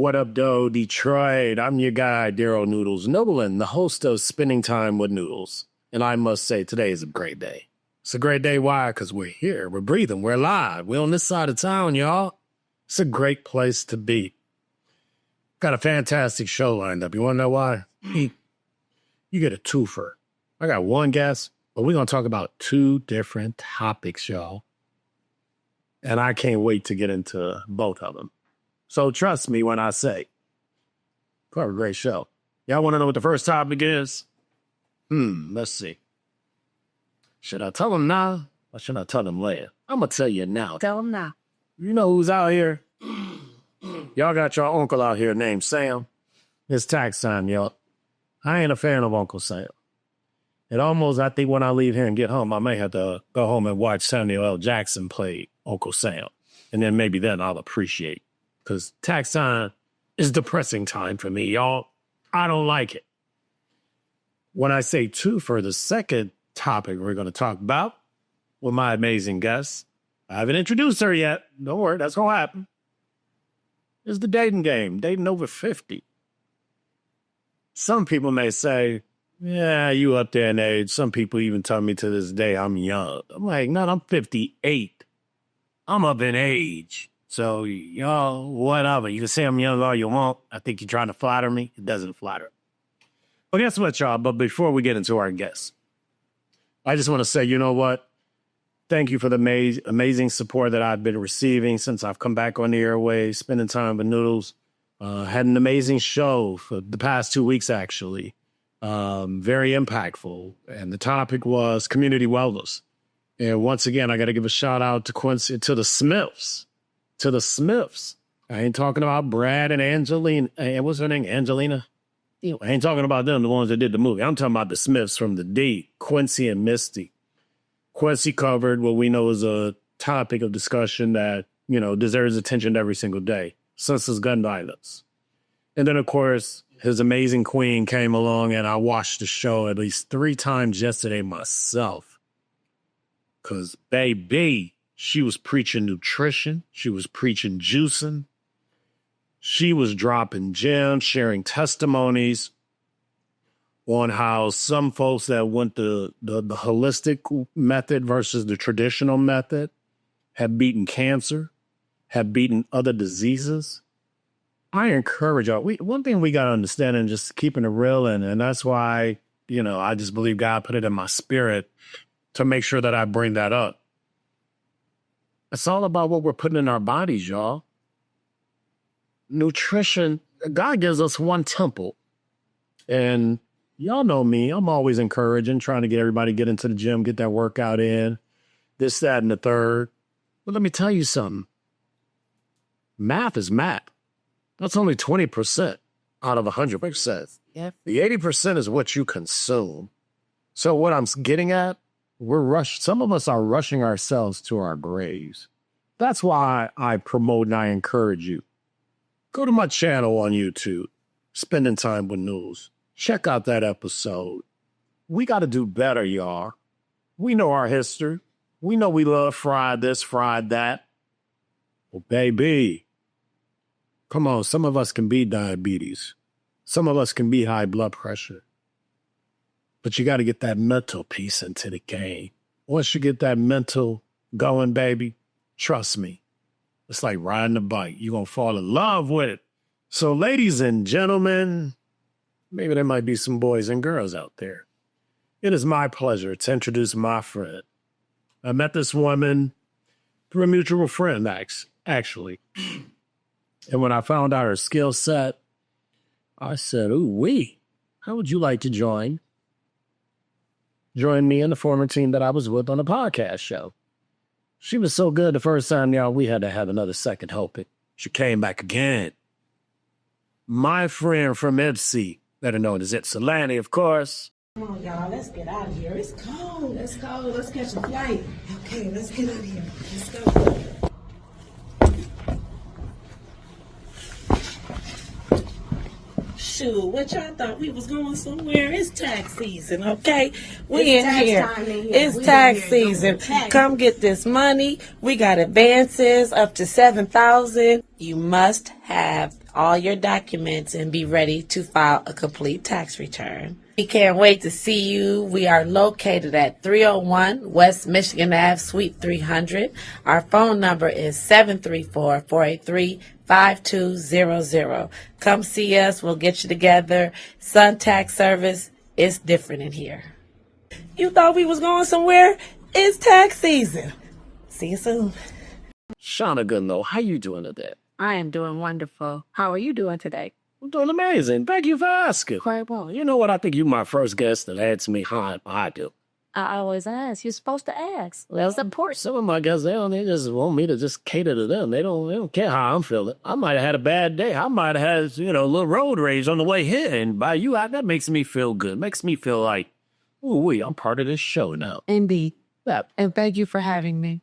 What up, doe, Detroit? I'm your guy, Darryl Noodles Nolen, the host of Spending Time with Noodles. And I must say, today is a great day. It's a great day. Why? Because we're here. We're breathing. We're alive. We're on this side of town, y'all. It's a great place to be. Got a fantastic show lined up. You want to know why? You get a twofer. I got one guest, but we're going to talk about two different topics, y'all. And I can't wait to get into both of them. So trust me when I say, quite a great show. Y'all want to know what the first topic is? Let's see. Should I tell them now or should I tell them later? I'm going to tell you now. Tell them now. You know who's out here? Y'all got your uncle out here named Sam. It's tax time, y'all. I ain't a fan of Uncle Sam. It almost, I think when I leave here and get home, I may have to go home and watch Samuel L. Jackson play Uncle Sam. And then maybe then I'll appreciate. Because tax time is depressing time for me, y'all. I don't like it. When I say two for the second topic we're going to talk about with my amazing guest, I haven't introduced her yet. Don't worry, that's going to happen. It's the dating game, dating over 50. Some people may say, yeah, you up there in age. Some people even tell me to this day I'm young. I'm like, no, I'm 58. I'm up in age. So, y'all, whatever. You can say I'm young all you want. I think you're trying to flatter me. It doesn't flatter. Well, guess what, y'all? But before we get into our guests, I just want to say, you know what? Thank you for the amazing support that I've been receiving since I've come back on the airways, Spending Time with Noodles. Had an amazing show for the past 2 weeks, actually. Very impactful. And the topic was community wellness. And once again, I got to give a shout out to Quincy, to the Smiths. To the Smiths. I ain't talking about Brad and Angelina. What's her name? Angelina? I ain't talking about them, the ones that did the movie. I'm talking about the Smiths from the D, Quincy and Misty. Quincy covered what we know is a topic of discussion that, you know, deserves attention every single day. Senseless gun violence. And then, of course, his amazing queen came along and I watched the show at least 3 times yesterday myself. Because, baby, she was preaching nutrition. She was preaching juicing. She was dropping gems, sharing testimonies on how some folks that went the holistic method versus the traditional method have beaten cancer, have beaten other diseases. I encourage y'all. One thing we got to understand and just keeping it real, and that's why, you know, I just believe God put it in my spirit to make sure that I bring that up. It's all about what we're putting in our bodies, y'all. Nutrition, God gives us one temple. And y'all know me, I'm always encouraging, trying to get everybody to get into the gym, get that workout in, this, that, and the third. But let me tell you something. Math is math. That's only 20% out of 100%. Yep. The 80% is what you consume. So what I'm getting at, some of us are rushing ourselves to our graves. That's why I promote and I encourage you. Go to my channel on YouTube, Spending Time with Noodles. Check out that episode. We got to do better, y'all. We know our history. We know we love fried this, fried that. Well, baby, come on, some of us can be diabetes. Some of us can be high blood pressure. But you got to get that mental piece into the game. Once you get that mental going, baby, trust me, it's like riding a bike. You're going to fall in love with it. So, ladies and gentlemen, maybe there might be some boys and girls out there. It is my pleasure to introduce my friend. I met this woman through a mutual friend, actually. And when I found out her skill set, I said, ooh-wee, how would you like to join me and the former team that I was with on a podcast show? She was so good the first time, y'all, we had to have another second helping. She came back again. My friend from Ipsy, better known as Ypsilanti, of course. Come on, y'all, let's get out of here. It's cold. It's cold. Let's catch a flight. Okay, let's get out of here. Let's go. Shoot, what y'all thought we was going somewhere? It's tax season, okay? We in here. It's tax season. Come get this money. We got advances up to $7,000. You must have all your documents and be ready to file a complete tax return. We can't wait to see you. We are located at 301 West Michigan Ave, Suite 300. Our phone number is 734-483-5200. Come see us. We'll get you together. Sun Tax Service is different in here. You thought we was going somewhere? It's tax season. See you soon. Shawna Goodloe, how you doing today? I am doing wonderful. How are you doing today? I'm doing amazing. Thank you for asking. Quite well. You know what? I think you're my first guest that asks me how I do. I always ask. You're supposed to ask. Well, it's important. Some of my guests, they just want me to just cater to them. They don't care how I'm feeling. I might have had a bad day. I might have had, a little road rage on the way here. And by you out, that makes me feel good. Makes me feel like, ooh, I'm part of this show now. Indeed. That And thank you for having me.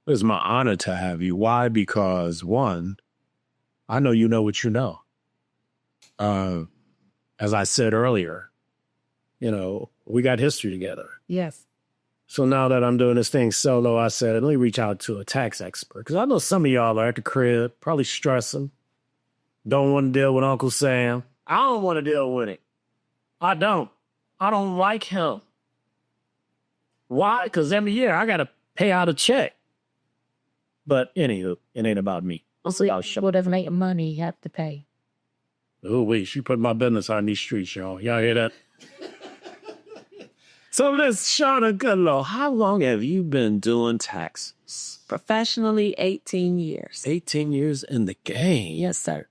It's my honor to have you. Why? Because, one, I know you know what you know. As I said earlier, we got history together. Yes. So now that I'm doing this thing solo, I said, let me reach out to a tax expert. Because I know some of y'all are at the crib, probably stressing. Don't want to deal with Uncle Sam. I don't want to deal with it. I don't like him. Why? Because every year I got to pay out a check. But anywho, it ain't about me. So whatever make money, you have to pay. Oh, wait, she put my business on these streets, y'all. Y'all hear that? So this Shawna Goodloe, how long have you been doing taxes? Professionally, 18 years. 18 years in the game. Yes, sir.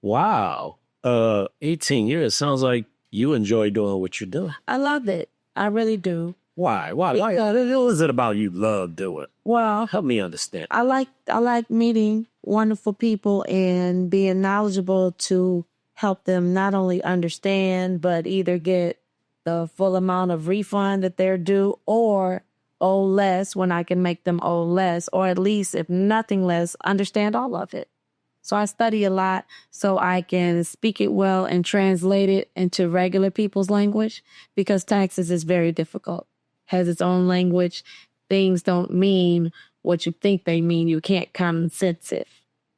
Wow. 18 years. Sounds like you enjoy doing what you're doing. I love it. I really do. Why? What is it about you love doing? Well, Help me understand. I like meeting wonderful people and being knowledgeable to help them not only understand, but either get the full amount of refund that they're due or owe less when I can make them owe less, or at least, if nothing less, understand all of it. So I study a lot so I can speak it well and translate it into regular people's language, because taxes is very difficult. Has its own language. Things don't mean what you think they mean. You can't common sense it.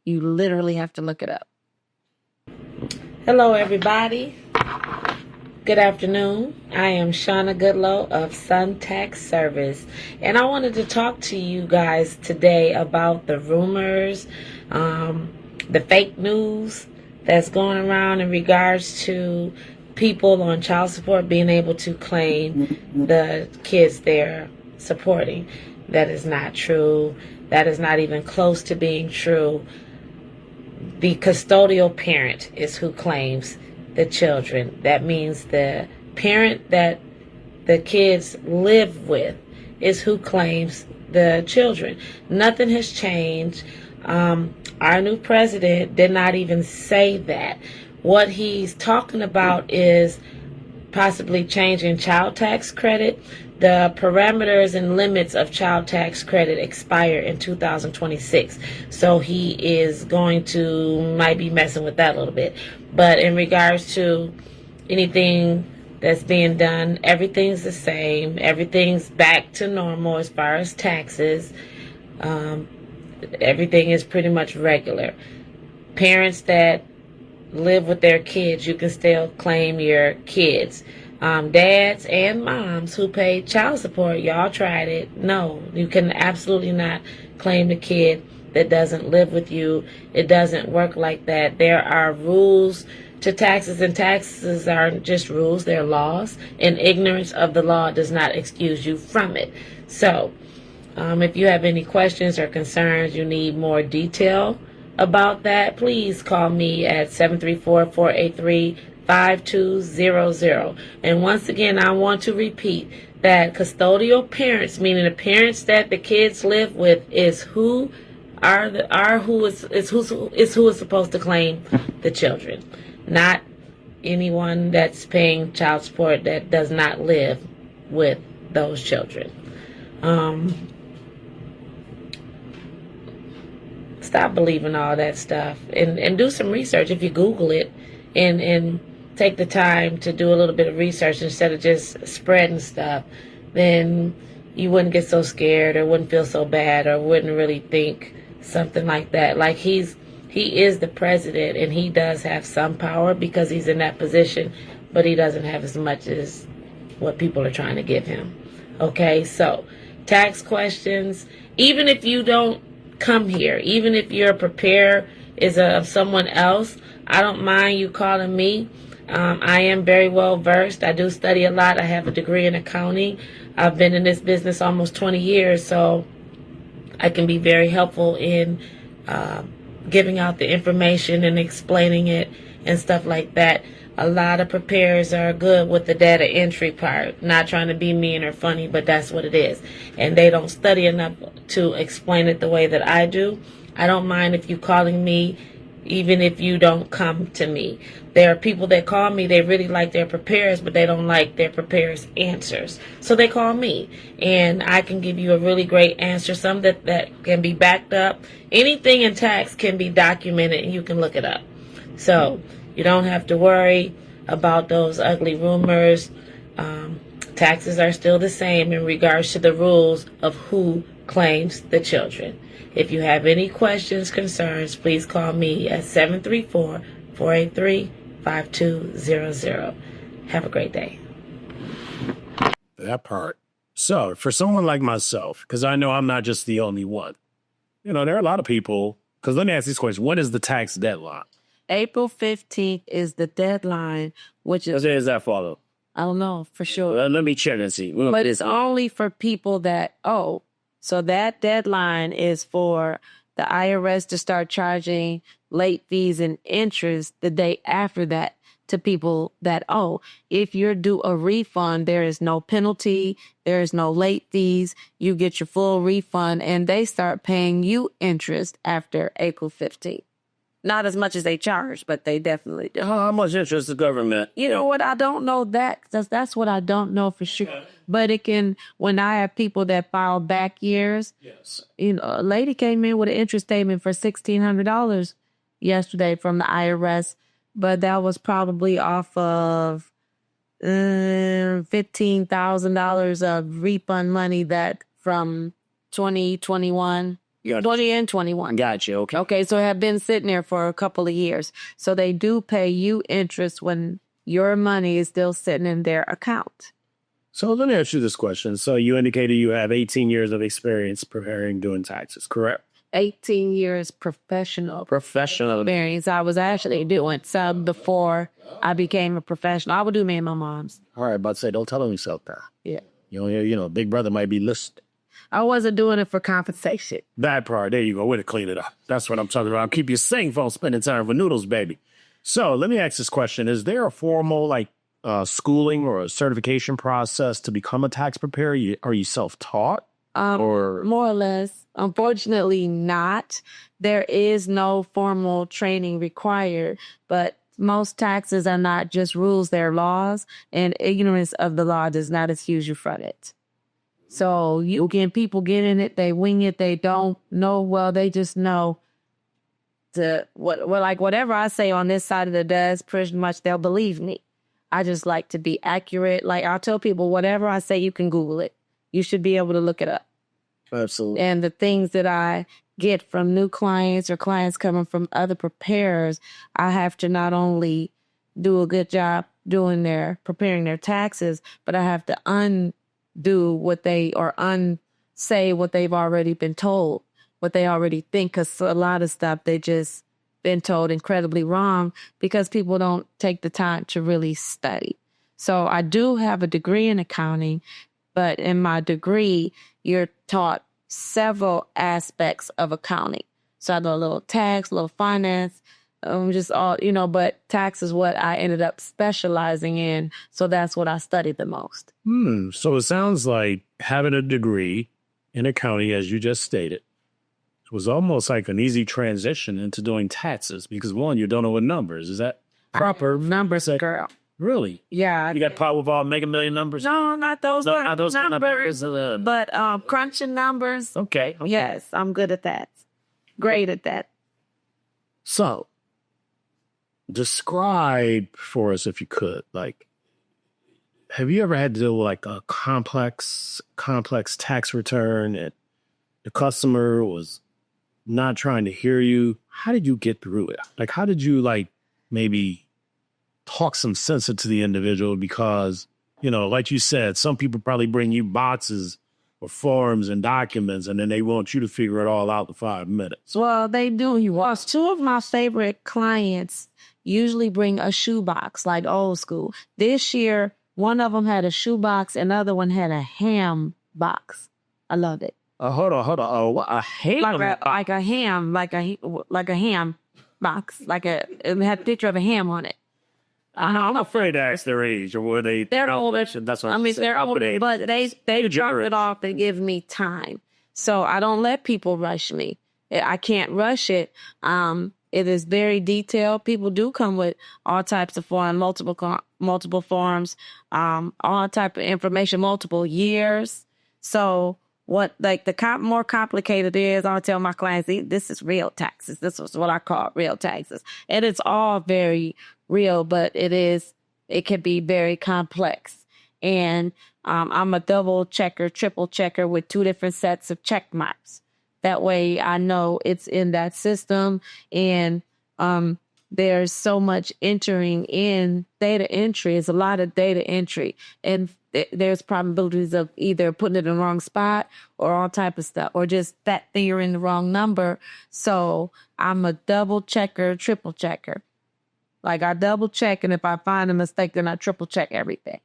You literally have to look it up. Hello, everybody. Good afternoon. I am Shawna Goodloe of Sun Tax Service, and I wanted to talk to you guys today about the rumors, the fake news that's going around in regards to people on child support being able to claim the kids they're supporting. That is not true. That is not even close to being true. The custodial parent is who claims the children. That means the parent that the kids live with is who claims the children. Nothing has changed. Our new president did not even say that. What he's talking about is possibly changing child tax credit. The parameters and limits of child tax credit expire in 2026. So he is might be messing with that a little bit. But in regards to anything that's being done, everything's the same. Everything's back to normal as far as taxes. Everything is pretty much regular. Parents that live with their kids, you can still claim your kids. Dads and moms who pay child support, y'all tried it. No, you can absolutely not claim the kid that doesn't live with you. It doesn't work like that. There are rules to taxes, and taxes aren't just rules, they're laws, and ignorance of the law does not excuse you from it. So, if you have any questions or concerns, you need more detail about that, please call me at 734-483-5200. And once again, I want to repeat that custodial parents, meaning the parents that the kids live with, is who is supposed to claim the children, not anyone that's paying child support that does not live with those children. Stop believing all that stuff and do some research. If you Google it and take the time to do a little bit of research instead of just spreading stuff, then you wouldn't get so scared or wouldn't feel so bad or wouldn't really think something like that. Like he's He is the president, and he does have some power because he's in that position, but he doesn't have as much as what people are trying to give him. Okay, so tax questions, even if you don't come here, even if your preparer is of someone else, I don't mind you calling me. I am very well versed. I do study a lot. I have a degree in accounting. I've been in this business almost 20 years, so I can be very helpful in giving out the information and explaining it and stuff like that. A lot of preparers are good with the data entry part, not trying to be mean or funny, but that's what it is. And they don't study enough to explain it the way that I do. I don't mind if you calling me, even if you don't come to me. There are people that call me, they really like their preparers, but they don't like their preparers' answers. So they call me, and I can give you a really great answer, some that can be backed up. Anything in tax can be documented, and you can look it up. So you don't have to worry about those ugly rumors. Taxes are still the same in regards to the rules of who claims the children. If you have any questions, concerns, please call me at 734-483-5200. Have a great day. That part. So for someone like myself, because I know I'm not just the only one, there are a lot of people, because let me ask this question. What is the tax deadline? April 15th is the deadline, which What is, day does that follow? I don't know for sure. Let me check and see. But it's only for people that owe. So that deadline is for the IRS to start charging late fees and interest the day after that to people that owe. If you're due a refund, there is no penalty. There is no late fees. You get your full refund, and they start paying you interest after April 15th. Not as much as they charge, but they definitely do. How much interest the government? You know what? I don't know that. That's what I don't know for sure. But it can, when I have people that file back years, Yes. a lady came in with an interest statement for $1,600 yesterday from the IRS, but that was probably off of $15,000 of refund money that from 2021. 20 and 21. Gotcha. Okay. Okay, so it had been sitting there for a couple of years. So they do pay you interest when your money is still sitting in their account. So let me ask you this question. So you indicated you have 18 years of experience doing taxes, correct? 18 years professional Professional. experience. I was actually doing some before I became a professional. I would do me and my mom's. All right, about to say, don't tell him yourself that. Yeah. Big brother might be listening. I wasn't doing it for compensation. That part, there you go. Way to clean it up. That's what I'm talking about. Keep you safe on Spending Time with Noodles, baby. So let me ask this question. Is there a formal schooling or a certification process to become a tax preparer? Are you self-taught? Or more or less. Unfortunately not. There is no formal training required, but most taxes are not just rules, they're laws, and ignorance of the law does not excuse you from it. So people get in it, they wing it, they don't know well, they just know whatever I say on this side of the desk, pretty much they'll believe me. I just like to be accurate. Like I'll tell people, whatever I say, you can Google it. You should be able to look it up. absolutely. And the things that I get from new clients or clients coming from other preparers, I have to not only do a good job preparing their taxes, but I have to unsay what they've already been told, what they already think, because a lot of stuff they just been told incredibly wrong because people don't take the time to really study. So I do have a degree in accounting, but in my degree, you're taught several aspects of accounting. So I know a little tax, a little finance, just all, but tax is what I ended up specializing in. So that's what I studied the most. So it sounds like having a degree in accounting, as you just stated, was almost like an easy transition into doing taxes because, one, you don't know what numbers. Is that proper? Numbers, girl. Really? Yeah. You got Powerball, Mega Million numbers? No, not those. No, not those numbers. But crunching numbers. Okay. Yes, I'm good at that. Great at that. So, describe for us, if you could, have you ever had to do a complex tax return and the customer was not trying to hear you. How did you get through it? Like, how did you like maybe talk some sense into the individual? Because, you know, like you said, some people probably bring you boxes or forms and documents, and then they want you to figure it all out in 5 minutes. Well, they do. Two of my favorite clients usually bring a shoebox, like old school. This year, one of them had a shoebox, another one had a ham box. I love it. Hold on. Oh, what, a ham? Like a ham box. It had a picture of a ham on it. I'm afraid to ask their age or were they. They're older. That's what I mean, they're older, but they drop it off and give me time. So I don't let people rush me. I can't rush it. It is very detailed. People do come with all types of forms, multiple forms, all type of information, multiple years. So what, like more complicated it is, I'll tell my clients, this is real taxes. This is what I call real taxes. And it's all very real, but it can be very complex. And I'm a double checker, triple checker with 2 different sets of check marks. That way I know it's in that system. And there's so much entering in data entry. It's a lot of data entry. And there's probabilities of either putting it in the wrong spot or all type of stuff, or just that thing you're in the wrong number. So I'm a double checker, triple checker. Like I double check, and if I find a mistake, then I triple check everything.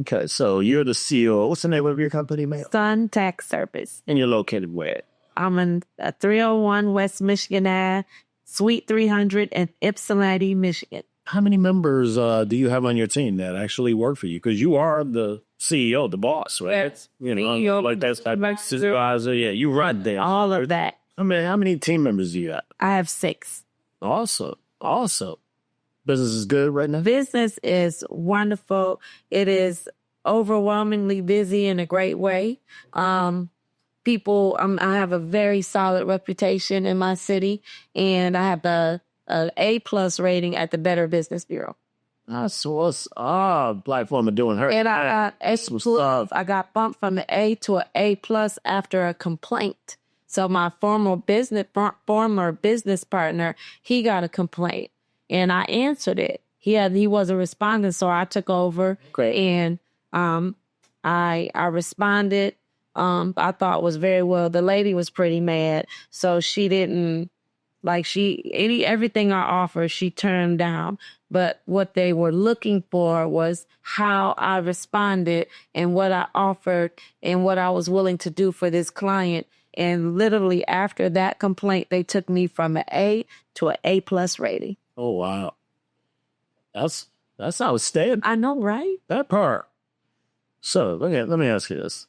Okay, so you're the CEO. What's the name of your company, ma'am? Sun Tax Service. And you're located where? I'm in 301 West Michigan Ave, Suite 300 in Ypsilanti, Michigan. How many members do you have on your team that actually work for you? Because you are the CEO, the boss, right? Yes. You know, CEO, like that's that supervisor. Yeah, you run there. All of that. I mean, how many team members do you have? I have 6. Awesome. Business is good right now? Business is wonderful. It is overwhelmingly busy in a great way. People, I have a very solid reputation in my city, and I have a A+ rating at the Better Business Bureau. That's what's up. Black woman doing her. And I got bumped from an A to an A+ after a complaint. So my former business partner, he got a complaint, and I answered it. He wasn't responding, so I took over. Great. And I responded. I thought was very well. The lady was pretty mad, so she didn't everything I offered, she turned down. But what they were looking for was how I responded and what I offered and what I was willing to do for this client. And literally after that complaint, they took me from an A to an A+ rating. Oh, wow. That's outstanding. I know, right? That part. So let me ask you this.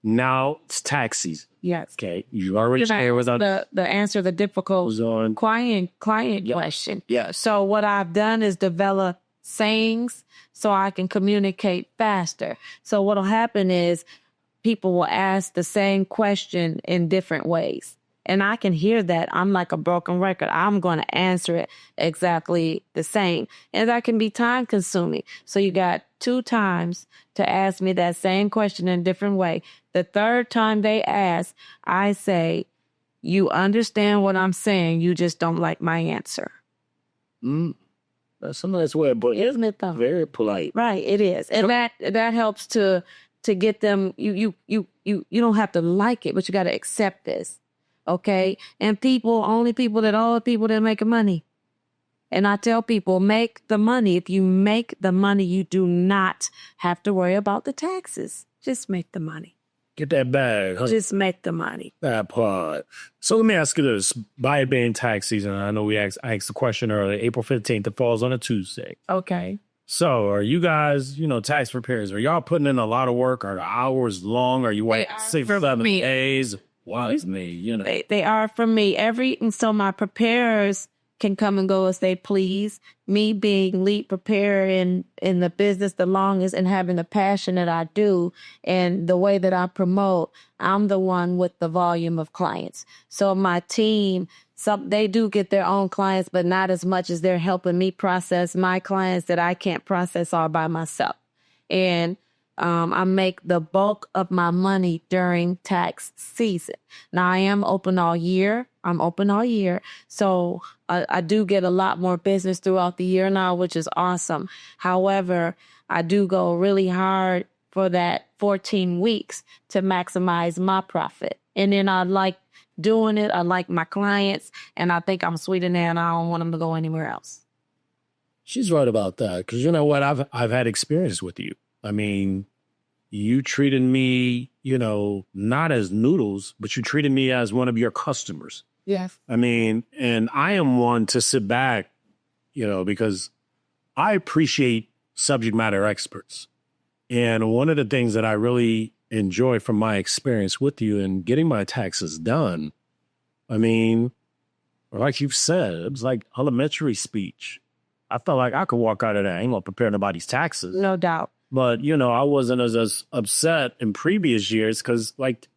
Now it's tax season. Yes. Okay. You already shared with us the answer the difficult client question. Yeah. So what I've done is develop sayings so I can communicate faster. So what'll happen is people will ask the same question in different ways. And I can hear that. I'm like a broken record. I'm going to answer it exactly the same. And that can be time consuming. So you got 2 times to ask me that same question in a different way. The 3rd time they ask, I say, you understand what I'm saying. You just don't like my answer. That's something that's weird, but isn't it though? Very polite. Right. It is. And that helps to get them. You don't have to like it, but you got to accept this. Okay. And only people that make money. And I tell people, make the money. If you make the money, you do not have to worry about the taxes. Just make the money. Get that bag. Huh? Just make the money. That part. So let me ask you this. By it being tax season, I know I asked the question earlier, April 15th, it falls on a Tuesday. Okay. So are you guys, tax preparers, are y'all putting in a lot of work? Are the hours long? Are you waiting 6 or 7 days? Why is me, They are for me. And so my preparers can come and go as they please. Me being lead preparer in the business the longest and having the passion that I do and the way that I promote, I'm the one with the volume of clients. So my team, they do get their own clients, but not as much as they're helping me process my clients that I can't process all by myself. And I make the bulk of my money during tax season. Now, I am open all year. I'm open all year. So I do get a lot more business throughout the year now, which is awesome. However, I do go really hard for that 14 weeks to maximize my profit. And then I like doing it. I like my clients, and I think I'm sweet in there, and I don't want them to go anywhere else. She's right about that. Because you know what? I've had experience with you. I mean, you treated me, not as Noodles, but you treated me as one of your customers. Yes. I mean, and I am one to sit back, because I appreciate subject matter experts. And one of the things that I really enjoy from my experience with you and getting my taxes done, I mean, like you've said, it was like elementary speech. I felt like I could walk out of there. I ain't gonna prepare nobody's taxes. No doubt. But, I wasn't as upset in previous years because, right.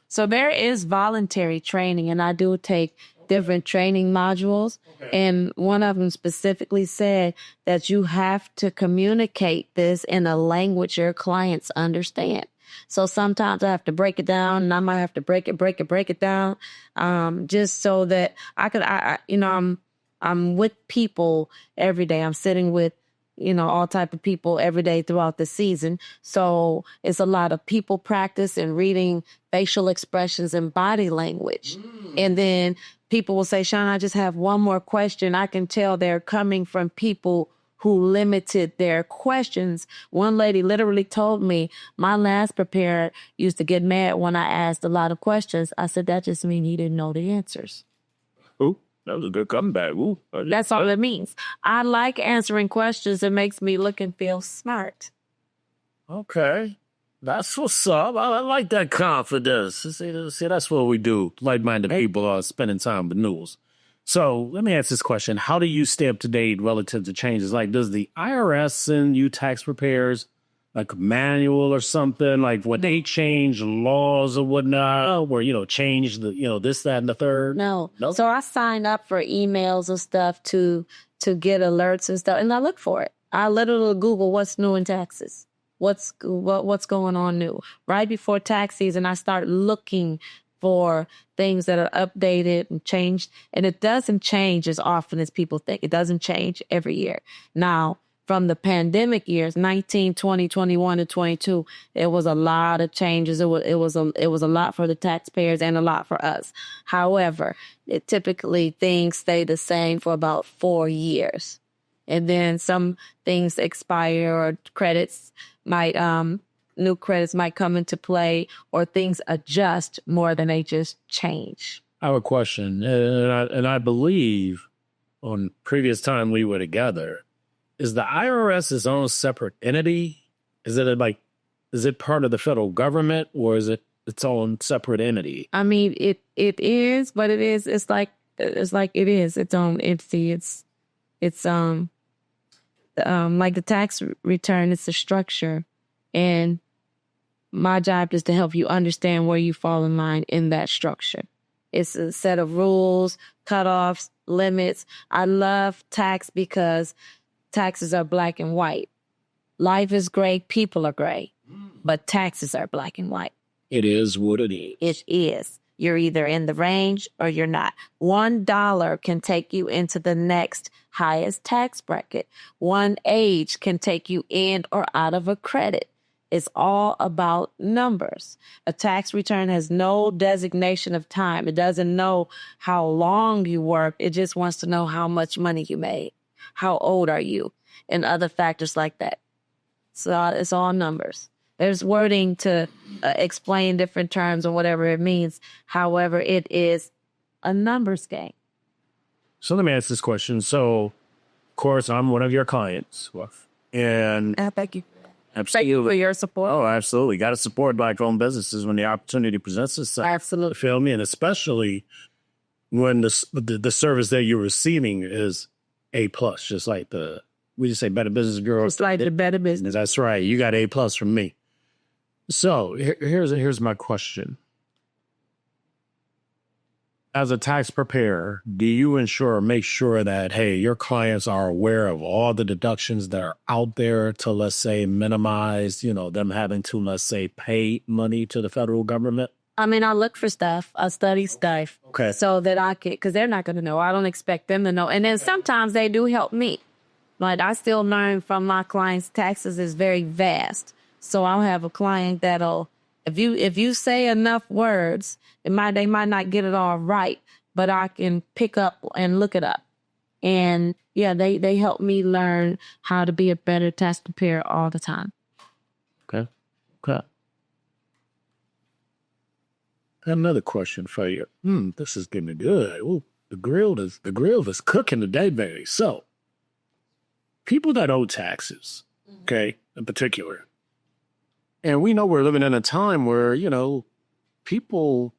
So there is voluntary training, and I do take different training modules. Okay. And one of them specifically said that you have to communicate this in a language your clients understand. So sometimes I have to break it down, and I might have to break it down, just so that I'm with people every day. I'm sitting with, all type of people every day throughout the season. So it's a lot of people practice and reading facial expressions and body language. And then people will say, Shawna, I just have one more question. I can tell they're coming from people who limited their questions. One lady literally told me, my last preparer used to get mad when I asked a lot of questions. I said, that just means he didn't know the answers. Ooh, that was a good comeback. Ooh, that's all it means. I like answering questions. It makes me look and feel smart. Okay. That's what's up. I like that confidence. See, that's what we do. Like-minded people are spending time with Noodles. So let me ask this question. How do you stay up to date relative to changes? Like, does the IRS send you tax preparers, like a manual or something? Like when they change laws or whatnot, or, change the, this, that, and the third? No. So I sign up for emails and stuff to get alerts and stuff, and I look for it. I literally Google what's new in taxes. What's going on new? Right before tax season, I start looking for things that are updated and changed. And it doesn't change as often as people think. It doesn't change every year. Now, from the pandemic years, 19, 20, 21, and 22, it was a lot of changes. It was a lot for the taxpayers and a lot for us. However, typically things stay the same for about 4 years. And then some things expire, or new credits might come into play, or things adjust more than they just change. I have a question, and I believe on previous time we were together, is the IRS its own separate entity? Is it part of the federal government, or is it its own separate entity? I mean, it is, but it's like it is its own entity. It's like the tax return, it's a structure. And my job is to help you understand where you fall in line in that structure. It's a set of rules, cutoffs, limits. I love tax because taxes are black and white. Life is gray, people are gray, but taxes are black and white. It is what it is. It is. You're either in the range or you're not. $1 can take you into the next highest tax bracket. One age can take you in or out of a credit. It's all about numbers. A tax return has no designation of time. It doesn't know how long you worked. It just wants to know how much money you made. How old are you? And other factors like that. So it's all numbers. There's wording to explain different terms or whatever it means. However, it is a numbers game. So let me ask this question. So, of course, I'm one of your clients. And thank you. Absolutely. Thank you for your support. Oh, absolutely. Got to support Black-owned businesses when the opportunity presents itself. Absolutely. Feel me? And especially when the service that you're receiving is A+, just like we just say Better Business Bureau. It's like the Better Business. That's right. You got A+ from me. So here's my question. as a tax preparer, do you make sure that, hey, your clients are aware of all the deductions that are out there to, let's say, minimize, them having to, let's say, pay money to the federal government? I mean, I look for stuff. I study stuff. Okay. So that I can, because they're not going to know. I don't expect them to know. And then sometimes they do help me. Like, I still learn from my clients' taxes is very vast. So I'll have a client that'll, if you say enough words, they might not get it all right, but I can pick up and look it up. And yeah, they help me learn how to be a better tax preparer all the time. Okay. Another question for you. This is getting good. Ooh, the grill is cooking today, baby. So, people that owe taxes, okay, in particular, and we know we're living in a time where people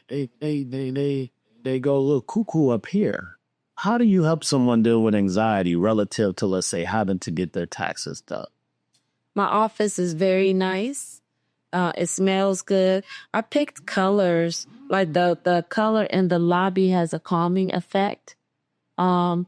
they go a little cuckoo up here. How do you help someone deal with anxiety relative to, let's say, having to get their taxes done? My office is very nice. It smells good. I picked colors, like the color in the lobby has a calming effect. And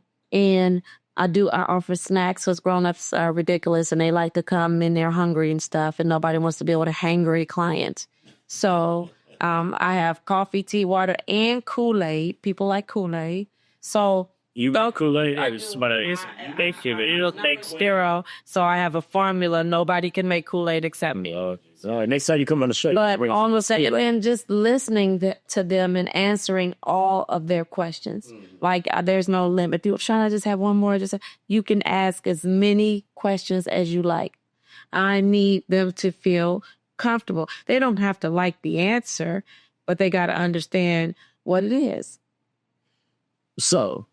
I offer snacks because grown-ups are ridiculous and they like to come in there hungry and stuff, and nobody wants to be with a hangry client. So I have coffee, tea, water, and Kool-Aid. People like Kool-Aid. So You Kool-Aid it'll take sterile. So I have a formula. Nobody can make Kool-Aid except me. So next time you come on the show. But almost, and just listening to them and answering all of their questions. Like, there's no limit. Shawna, I just have one more. You can ask as many questions as you like. I need them to feel comfortable. They don't have to like the answer, but they got to understand what it is. So,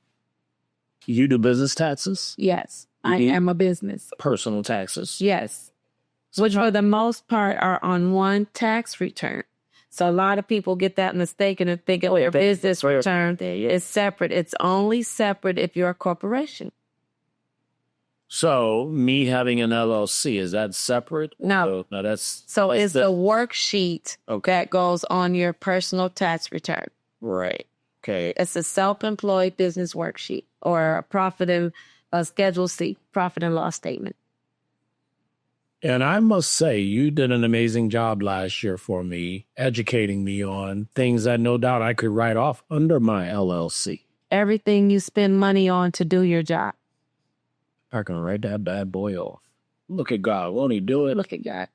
you do business taxes? Yes, I am a business. Personal taxes? Yes. Which for the most part are on one tax return. So a lot of people get that mistaken and think, your business return is separate. It's only separate if you're a corporation. So me having an LLC, is that separate? No. So it's the worksheet that goes on your personal tax return. Right. Okay. It's a self-employed business worksheet or a Schedule C, profit and loss statement. And I must say, you did an amazing job last year for me, educating me on things that no doubt I could write off under my LLC. Everything you spend money on to do your job. I can write that bad boy off. Look at God. Won't he do it? Look at God.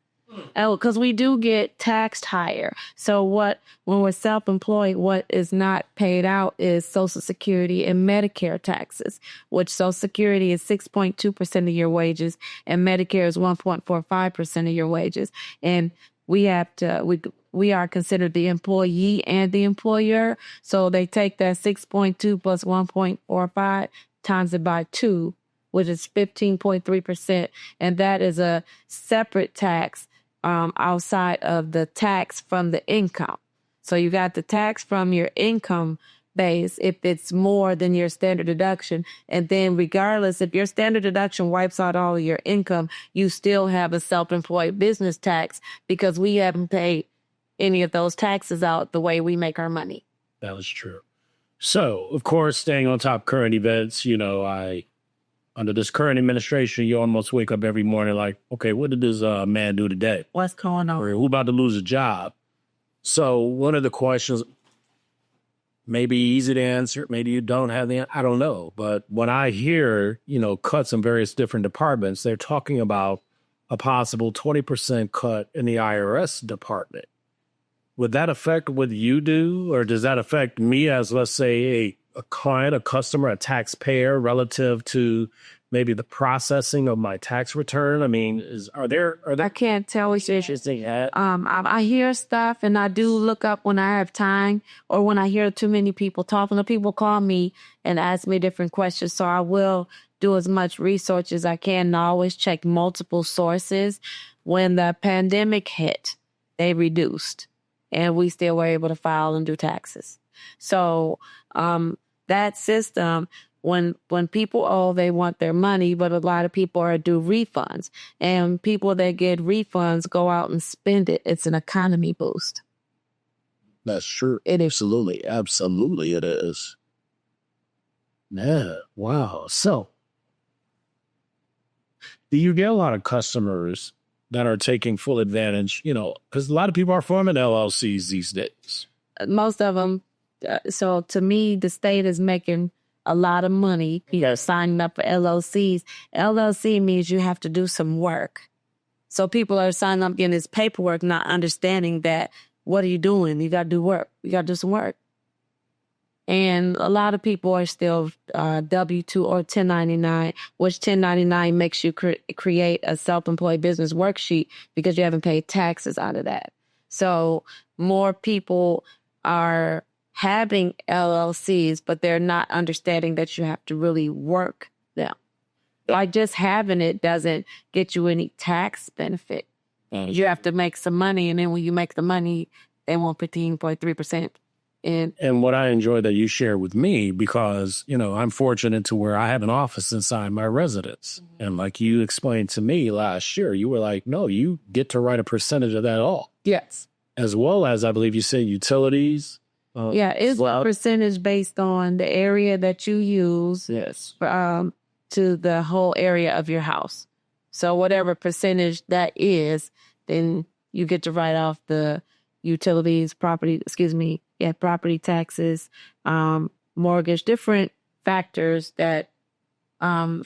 Oh, because we do get taxed higher. So when we're self-employed, what is not paid out is Social Security and Medicare taxes, which Social Security is 6.2% of your wages and Medicare is 1.45% of your wages. And we are considered the employee and the employer. So they take that 6.2 plus 1.45 times it by 2, which is 15.3%. And that is a separate tax outside of the tax from the income. So you got the tax from your income base if it's more than your standard deduction. And then regardless, if your standard deduction wipes out all of your income, you still have a self-employed business tax because we haven't paid any of those taxes out the way we make our money. That was true. So, of course, staying on top of current events, under this current administration, you almost wake up every morning like, okay, what did this man do today? What's going on? Or who about to lose a job? So one of the questions may be easy to answer. Maybe you don't have the answer. I don't know. But when I hear, cuts in various different departments, they're talking about a possible 20% cut in the IRS department. Would that affect what you do? Or does that affect me as, let's say, a client, a customer, a taxpayer relative to maybe the processing of my tax return? I mean, are there? I can't tell which issues they have. I hear stuff and I do look up when I have time or when I hear too many people talking. The people call me and ask me different questions. So I will do as much research as I can and I always check multiple sources. When the pandemic hit, they reduced and we still were able to file and do taxes. So that system, when people owe, they want their money, but a lot of people are due refunds. And people that get refunds go out and spend it. It's an economy boost. That's true. It is. Absolutely. Absolutely it is. Yeah. Wow. So, do you get a lot of customers that are taking full advantage, because a lot of people are forming LLCs these days. Most of them. So to me, the state is making a lot of money, signing up for LLCs. LLC means you have to do some work. So people are signing up, getting this paperwork, not understanding that, what are you doing? You got to do work. You got to do some work. And a lot of people are still W-2 or 1099, which 1099 makes you create a self-employed business worksheet because you haven't paid taxes out of that. So more people are having LLCs, but they're not understanding that you have to really work them. Like just having it doesn't get you any tax benefit. You have to make some money, and then when you make the money, they want 15.3%. And what I enjoy that you share with me, because, I'm fortunate to where I have an office inside my residence. Mm-hmm. And like you explained to me last year, you were like, no, you get to write a percentage of that all. Yes. As well as, I believe you said, utilities. It's a percentage based on the area that you use. Yes. To the whole area of your house. So whatever percentage that is, then you get to write off the utilities, property taxes, mortgage, different factors that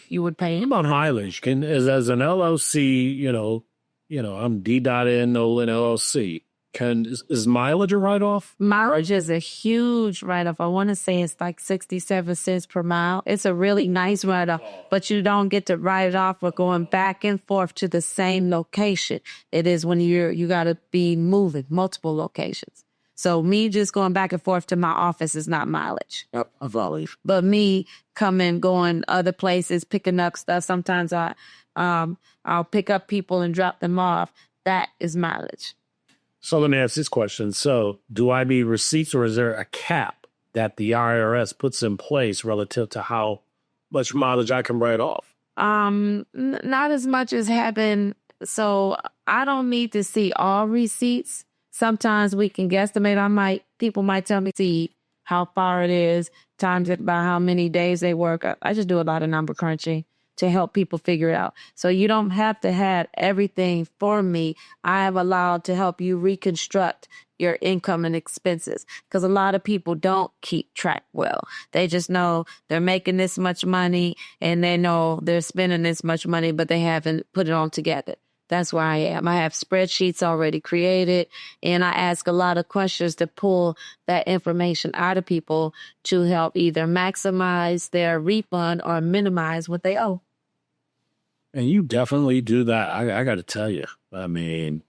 you would pay. What about mileage? As an LLC, I'm D.N. Nolen LLC. Is mileage a write-off? Mileage is a huge write-off. I want to say it's like 67 cents per mile. It's a really nice write-off, but you don't get to write it off for going back and forth to the same location. It is when you got to be moving multiple locations. So me just going back and forth to my office is not mileage. Yep, but me coming, going other places, picking up stuff. Sometimes I'll pick up people and drop them off. That is mileage. So let me ask this question. So do I need receipts, or is there a cap that the IRS puts in place relative to how much mileage I can write off? Not as much as having. So I don't need to see all receipts. Sometimes we can guesstimate. People might tell me, see how far it is, times it by how many days they work. I just do a lot of number crunching to help people figure it out. So you don't have to have everything for me. I have allowed to help you reconstruct your income and expenses, because a lot of people don't keep track well. They just know they're making this much money and they know they're spending this much money, but they haven't put it all together. That's where I am. I have spreadsheets already created, and I ask a lot of questions to pull that information out of people to help either maximize their refund or minimize what they owe. And you definitely do that. I got to tell you. I mean,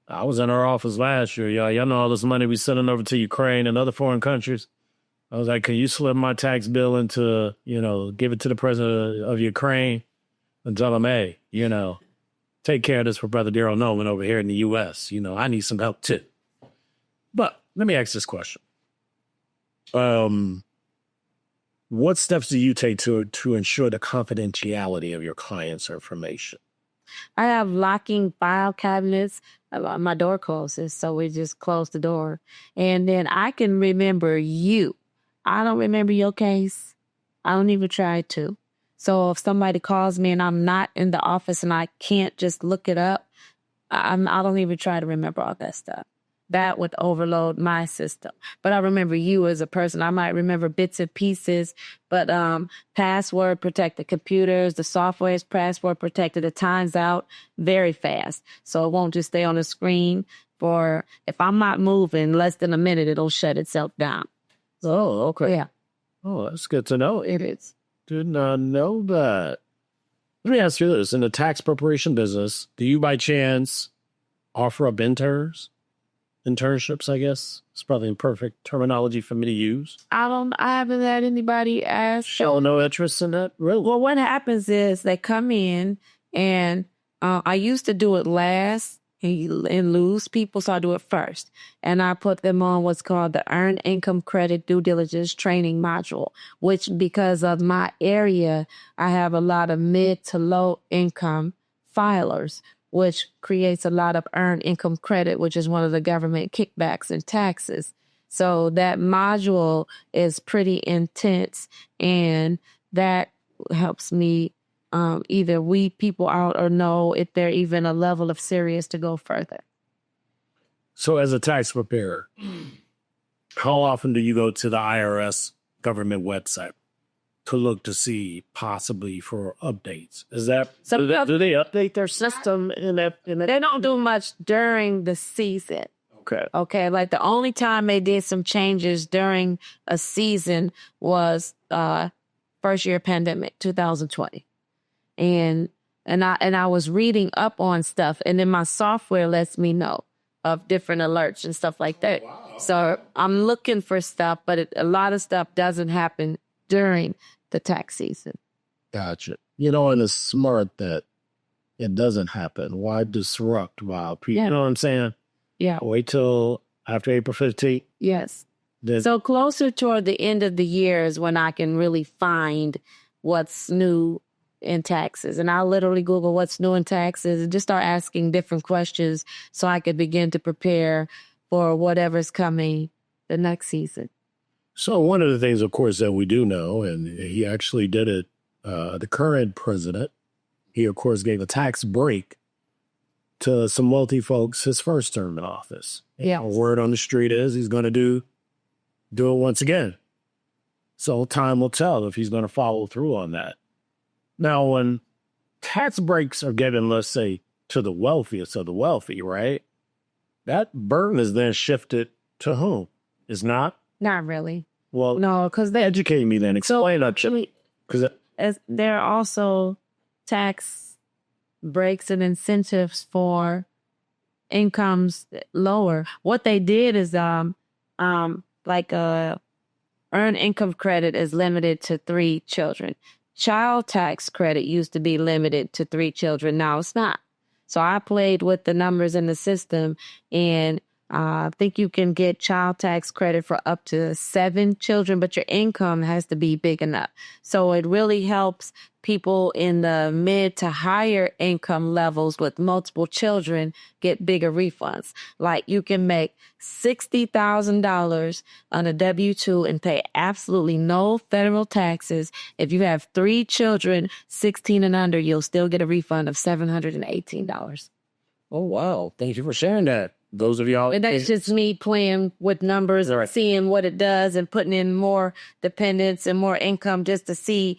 I was in our office last year. Y'all know all this money we sending over to Ukraine and other foreign countries. I was like, can you slip my tax bill into, give it to the president of Ukraine and tell him, hey, take care of this for Brother Darryl Nolen over here in the U.S. I need some help too. But let me ask this question. What steps do you take to ensure the confidentiality of your clients' information? I have locking file cabinets. My door closes, so we just close the door. And then I can remember you. I don't remember your case. I don't even try to. So if somebody calls me and I'm not in the office and I can't just look it up, I don't even try to remember all that stuff. That would overload my system. But I remember you as a person. I might remember bits and pieces, but password protected computers, the software is password protected. It times out very fast. So it won't just stay on the screen for, if I'm not moving less than a minute, it'll shut itself down. Oh, okay. Yeah. Oh, that's good to know. It is. Did not know that. Let me ask you this. In the tax preparation business, do you by chance offer up internships, I guess? It's probably imperfect terminology for me to use. I haven't had anybody ask. Show no interest in that, really? Well, what happens is they come in, and I used to do it last and lose people, so I do it first. And I put them on what's called the Earned Income Credit Due Diligence Training Module, which, because of my area, I have a lot of mid to low income filers, which creates a lot of earned income credit, which is one of the government kickbacks and taxes. So that module is pretty intense, and that helps me either weed people out or know if they're even a level of serious to go further. So as a tax preparer, how often do you go to the IRS government website to look to see possibly for updates? Is that, do they update their system They don't do much during the season. Okay. Like the only time they did some changes during a season was first year pandemic, 2020. And I was reading up on stuff, and then my software lets me know of different alerts and stuff like that. Wow. So I'm looking for stuff, but a lot of stuff doesn't happen during the tax season. Gotcha. And it's smart that it doesn't happen. Why disrupt while people, you know what I'm saying? Yeah. Wait till after April 15th. Yes. So closer toward the end of the year is when I can really find what's new in taxes. And I'll literally Google what's new in taxes and just start asking different questions so I could begin to prepare for whatever's coming the next season. So one of the things, of course, that we do know, and he actually did it, the current president, he, of course, gave a tax break to some wealthy folks his first term in office. Yeah. Word on the street is he's going to do it once again. So time will tell if he's going to follow through on that. Now, when tax breaks are given, let's say, to the wealthiest of the wealthy, right? That burden is then shifted to whom? Is not? Not really. Well, no, because they educate me then. Explain that to me. Because there are also tax breaks and incentives for incomes lower. What they did is like a earned income credit is limited to 3 children. Child tax credit used to be limited to 3 children. Now it's not. So I played with the numbers in the system, and I think you can get child tax credit for up to 7 children, but your income has to be big enough. So it really helps people in the mid to higher income levels with multiple children get bigger refunds. Like you can make $60,000 on a W-2 and pay absolutely no federal taxes. If you have 3 children, 16 and under, you'll still get a refund of $718. Oh, wow. Thank you for sharing that. Those of y'all. And that's just me playing with numbers, right, seeing what it does and putting in more dependents and more income just to see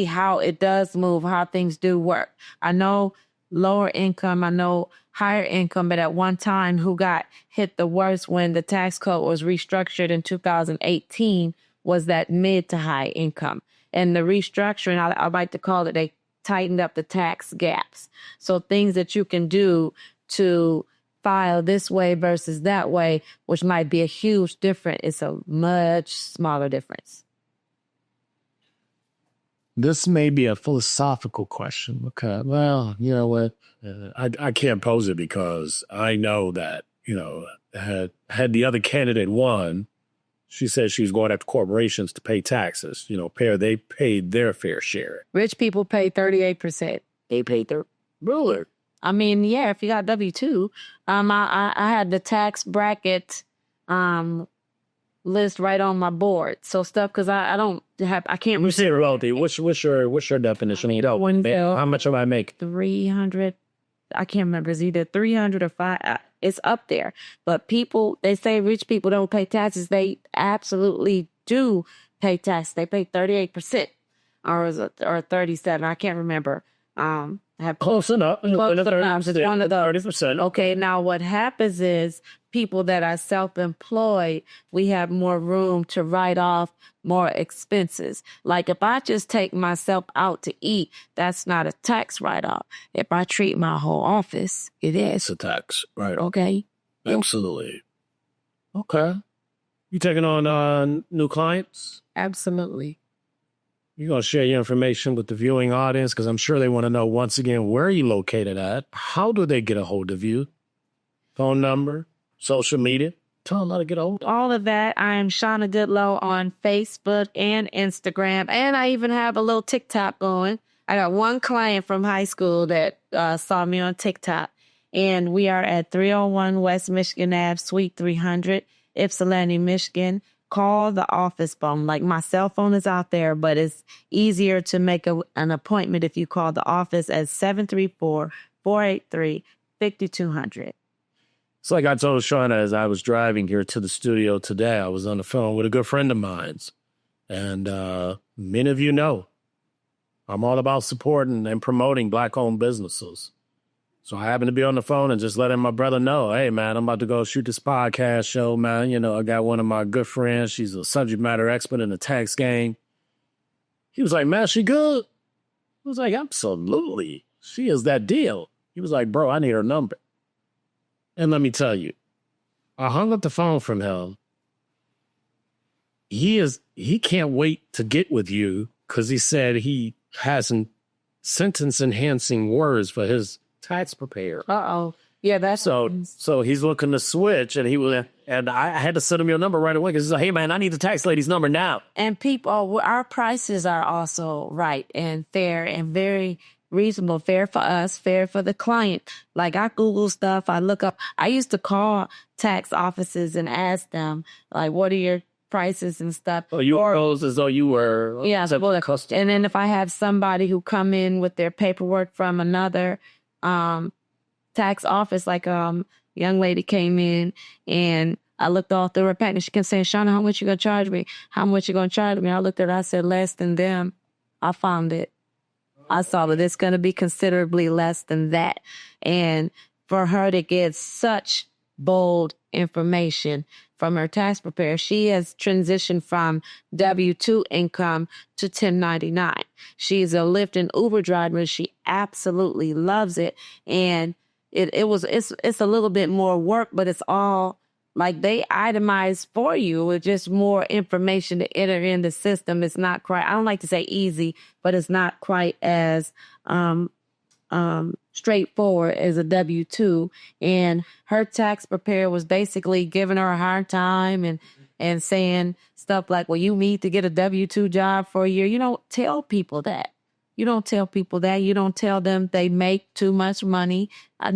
how it does move, how things do work. I know lower income, I know higher income, but at one time who got hit the worst when the tax code was restructured in 2018 was that mid to high income. And the restructuring, I like to call it, they tightened up the tax gaps. So things that you can do to file this way versus that way, which might be a huge difference, it's a much smaller difference. This may be a philosophical question because, well, you know what, I can't pose it because I know that, had the other candidate won, she said she was going after corporations to pay taxes. They paid their fair share. Rich people pay 38%. They paid their ruler. I mean, yeah, if you got W-2, I had the tax bracket list right on my board. So stuff, because I can't. You say wealthy. What's your definition? How much do I make? 300. I can't remember. It's either 300 or 5. It's up there. But they say rich people don't pay taxes. They absolutely do pay taxes. They pay 38% or 37. I can't remember. Close enough. It's one of those. 30%. Okay, now what happens is people that are self-employed, we have more room to write off more expenses. Like if I just take myself out to eat, that's not a tax write-off. If I treat my whole office, it is. It's a tax, right? Okay. Absolutely. Okay. You taking on new clients? Absolutely. You're going to share your information with the viewing audience because I'm sure they want to know, once again, where are you located at? How do they get a hold of you? Phone number, social media? Tell them how to get a hold of you. All of that. I am Shawna Goodloe on Facebook and Instagram. And I even have a little TikTok going. I got one client from high school that saw me on TikTok. And we are at 301 West Michigan Ave, Suite 300. Ypsilanti, Michigan, call the office phone. Like my cell phone is out there, but it's easier to make an appointment if you call the office at 734-483-5200. It's like I told Shawna as I was driving here to the studio today, I was on the phone with a good friend of mine's. And many of you know, I'm all about supporting and promoting Black-owned businesses. So I happened to be on the phone and just letting my brother know, hey, man, I'm about to go shoot this podcast show, man. You know, I got one of my good friends. She's a subject matter expert in the tax game. He was like, man, she good? I was like, absolutely. She is that deal. He was like, bro, I need her number. And let me tell you, I hung up the phone from him. He can't wait to get with you because he said he has some sentence enhancing words for his tax preparer. Uh-oh. Yeah, that's so he's looking to switch, and I had to send him your number right away because he's like, hey man, I need the tax lady's number now. And people, our prices are also right and fair and very reasonable, fair for us, fair for the client. Like I Google stuff, I look up. I used to call tax offices and ask them, like, what are your prices and stuff. Oh, you rose as though you were custom. And then if I have somebody who come in with their paperwork from another tax office, like young lady came in and I looked all through her package. She kept saying, Shawna, how much you gonna charge me? How much you gonna charge me? I looked at her, I said, less than them. I found it. I saw that it's gonna be considerably less than that. And for her to get such bold information from her tax preparer, she has transitioned from W-2 income to 1099. She's a Lyft and Uber driver. She absolutely loves it. And it's a little bit more work, but it's all like they itemize for you with just more information to enter in the system. It's not quite, I don't like to say easy, but it's not quite as straightforward as a W-2. And her tax preparer was basically giving her a hard time and saying stuff like, well, you need to get a W-2 job for a year. You don't tell people that. You don't tell people that. You don't tell them they make too much money. I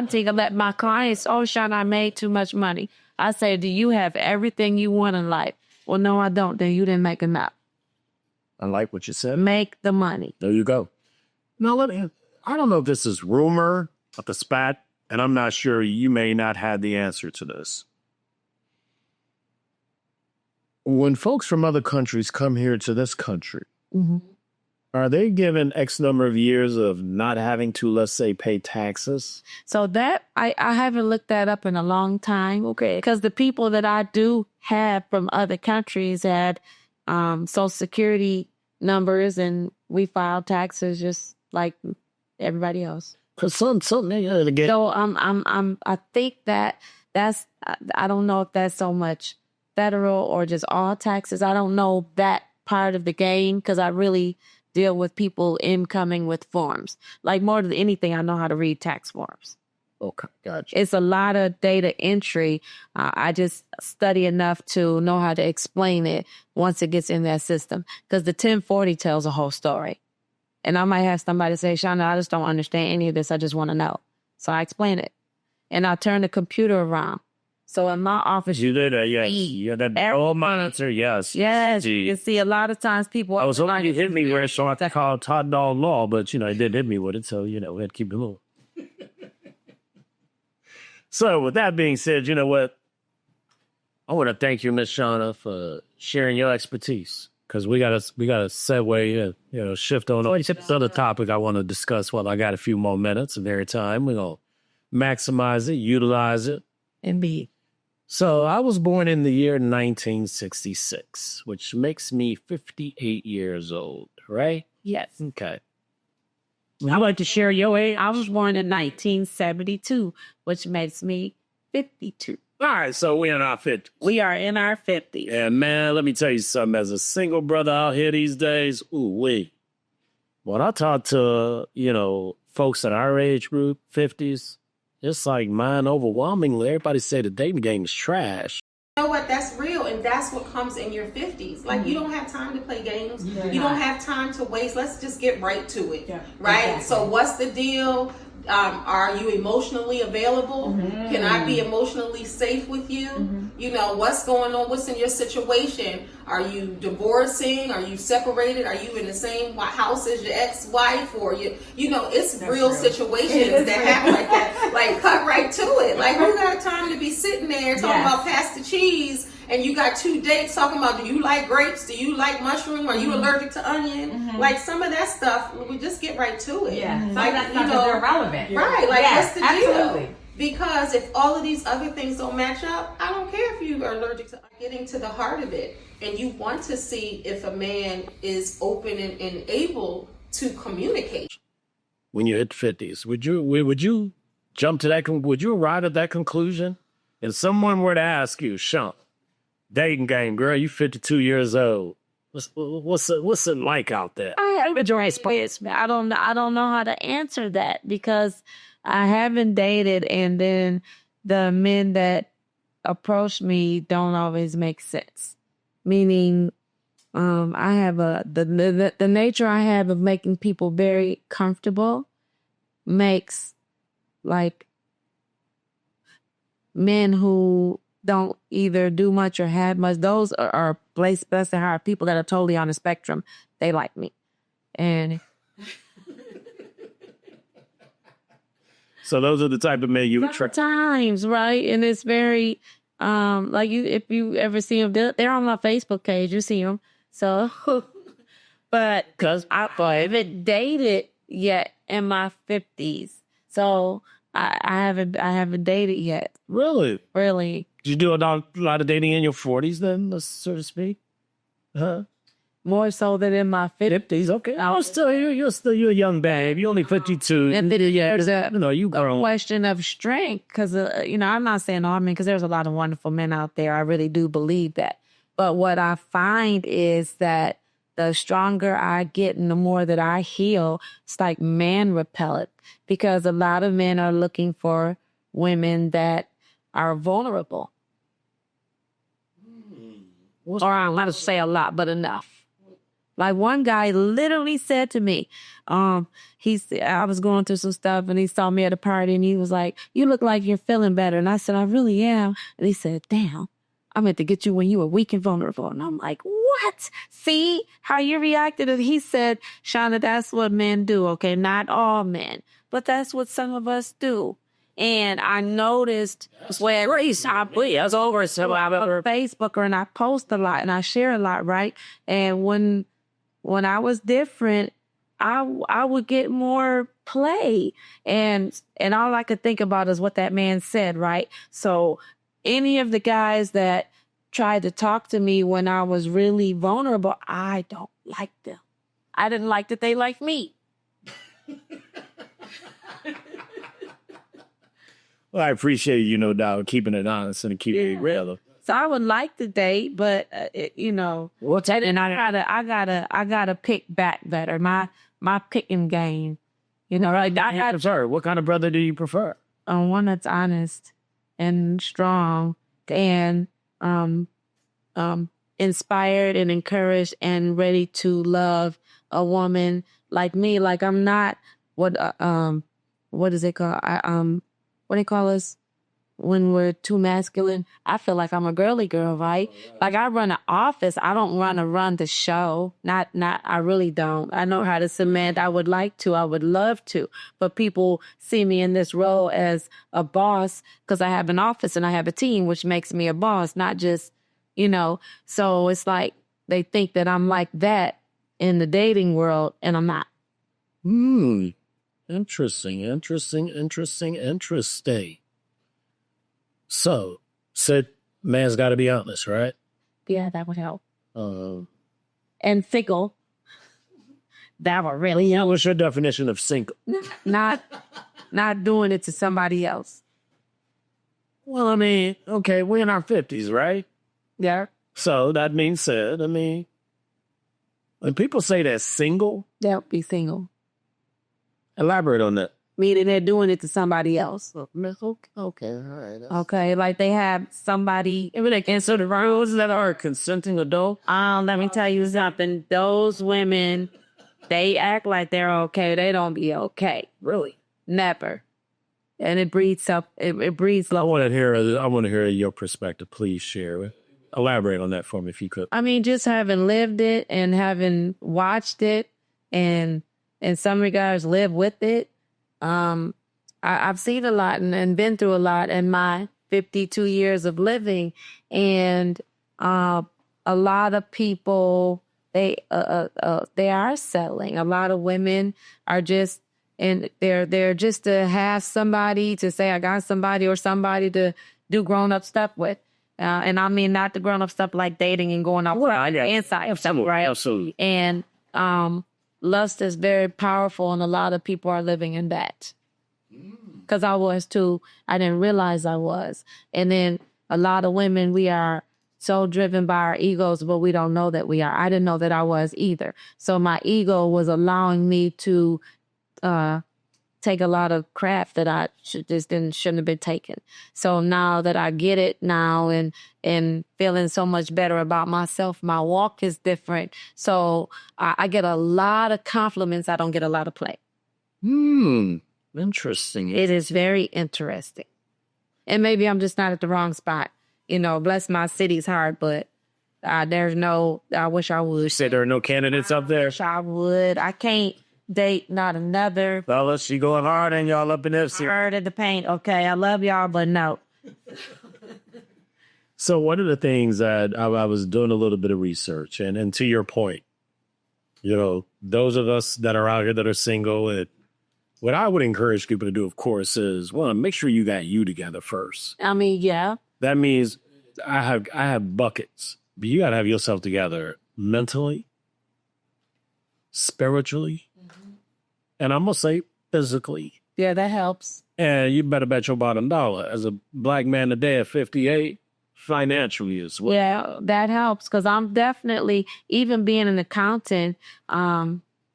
think I let my clients, oh, Shawna, I made too much money. I say, do you have everything you want in life? Well, no, I don't. Then you didn't make enough. I like what you said. Make the money. There you go. Now, I don't know if this is rumor of the spat, and I'm not sure, you may not have the answer to this. When folks from other countries come here to this country, are they given X number of years of not having to, let's say, pay taxes? So that, I haven't looked that up in a long time. Okay. Because the people that I do have from other countries had Social Security numbers, and we file taxes just like everybody else. Cause something they gotta get. So I think that's I don't know if that's so much federal or just all taxes. I don't know that part of the game because I really deal with people incoming with forms. Like more than anything, I know how to read tax forms. Okay, gotcha. It's a lot of data entry. I just study enough to know how to explain it once it gets in that system. Because the 1040 tells a whole story. And I might have somebody say, Shawna, I just don't understand any of this. I just want to know. So I explain it. And I turn the computer around. So in my office, you did it, yes. Yeah, that old monitor, yes. Yes, you can see a lot of times people. I was hoping you hit me where so I called Todd Dog Law, but it didn't hit me with it, so we had to keep it low. So with that being said, you know what? I want to thank you, Miss Shawna, for sharing your expertise. Because we got to segue, shift on to the other topic I want to discuss. Well, I got a few more minutes of their time. We're going to maximize it, utilize it. Indeed. So I was born in the year 1966, which makes me 58 years old, right? Yes. Okay. I'd like to share your age. I was born in 1972, which makes me 52. All right, so we're in our 50s. We are in our 50s. And man, let me tell you something. As a single brother out here these days, when I talk to, folks in our age group, 50s, it's like mine overwhelmingly. Everybody say the dating game is trash. You know what? That's real, and that's what comes in your 50s. Like, you don't have time to play games. You don't have time to waste. Let's just get right to it, right? Exactly. So what's the deal? Are you emotionally available? Can I be emotionally safe with you? You know, what's going on? What's in your situation? Are you divorcing? Are you separated? Are you in the same house as your ex-wife? Or you know, it's real situations that happen like that. Like, cut right to it. Like, who got time to be sitting there talking about pass the cheese? And you got 2 dates talking about, do you like grapes? Do you like mushroom? Are you allergic to onion? Like, some of that stuff, we just get right to it. Yeah, like, that's not that they're relevant. Right, like, what's the absolutely. deal? Because if all of these other things don't match up, I don't care if you are allergic to getting to the heart of it. And you want to see if a man is open and able to communicate. When you hit 50s, would you jump to that? Would you arrive at that conclusion? And someone were to ask you, Sean, dating game, girl, you 52 years old. What's it like out there? I don't know how to answer that because I haven't dated, and then the men that approach me don't always make sense. Meaning, I have the nature I have of making people very comfortable makes like men who don't either do much or have much. Those are blessed and hard people that are totally on the spectrum. They like me. And so those are the type of men you attract. Times, right? And it's very, like if you ever see them, they're on my Facebook page, you see them. So, but because I haven't dated yet in my 50s. So I haven't dated yet. Really? Really. Did you do a lot of dating in your 40s then, so to speak? Huh? More so than in my 50s. Okay. You're a young babe. You're only 52. And then there's a you grown. question of strength because, I'm not saying all men because there's a lot of wonderful men out there. I really do believe that. But what I find is that the stronger I get and the more that I heal, it's like man repellent because a lot of men are looking for women that are vulnerable. Or I'm not to say a lot, but enough. Like one guy literally said to me, I was going through some stuff and he saw me at a party and he was like, "You look like you're feeling better." And I said, "I really am." And he said, "Damn, I meant to get you when you were weak and vulnerable." And I'm like, "What? See how you reacted?" And he said, "Shawna, that's what men do. Okay, not all men, but that's what some of us do." And I noticed when I was over Facebook and I post a lot and I share a lot, right? And when I was different, I would get more play. And all I could think about is what that man said, right? So any of the guys that tried to talk to me when I was really vulnerable, I don't like them. I didn't like that they liked me. Well, I appreciate you, no doubt, keeping it honest and keeping it real. So I would like to date, but and I gotta pick back better. My picking game, right? What kind of brother do you prefer? One that's honest and strong and inspired and encouraged and ready to love a woman like me. Like I'm not what is it called? What do they call us when we're too masculine? I feel like I'm a girly girl, right? Like I run an office. I don't run the show. I really don't. I know how to cement. I would like to. I would love to. But people see me in this role as a boss because I have an office and I have a team, which makes me a boss, not just, So it's like they think that I'm like that in the dating world and I'm not. Interesting. So, said man's got to be honest, right? Yeah, that would help. And fickle. That would really help. What's your definition of single? Not doing it to somebody else. Well, I mean, okay, we're in our 50s, right? Yeah. So that means said, when people say they're single. They'll be single. Elaborate on that. Meaning they're doing it to somebody else. Okay, all right. Okay, like they have somebody. If they cancel the rules that are a consenting adult. Let me tell you something. Those women, they act like they're okay. They don't be okay. Really? Never. And it breeds up. It breeds I love. want to hear your perspective. Please share. Elaborate on that for me if you could. I mean, just having lived it and having watched it, and in some regards lived with it. I've seen a lot and been through a lot in my 52 years of living, and a lot of people they are settling. A lot of women are just. And they're just to have somebody to say, I got somebody, or somebody to do grown-up stuff with. And I mean, not the grown-up stuff like dating and going out inside of stuff, right? Absolutely. And lust is very powerful, and a lot of people are living in that. Because I was too. I didn't realize I was. And then a lot of women, we are so driven by our egos, but we don't know that we are. I didn't know that I was either. So my ego was allowing me to take a lot of crap that I shouldn't have been taken. So now that I get it now and feeling so much better about myself, my walk is different. So I get a lot of compliments. I don't get a lot of play. Interesting. It is very interesting. And maybe I'm just not at the wrong spot. You know, bless my city's heart, but there's no, I wish I would. You said there are no candidates up there? I wish I would. I can't date not another. Fellas, she going hard and y'all up in this. Hard at the paint. Okay, I love y'all, but no. So one of the things that I was doing a little bit of research, and to your point, you know, those of us that are out here that are single, and what I would encourage people to do, of course, is, well, make sure you got you together first. I mean, yeah. That means I have buckets, but you got to have yourself together mentally, spiritually, and I'm going to say physically. Yeah, that helps. And you better bet your bottom dollar. As a black man today at 58, financially as well. Yeah, that helps, because I'm definitely, even being an accountant,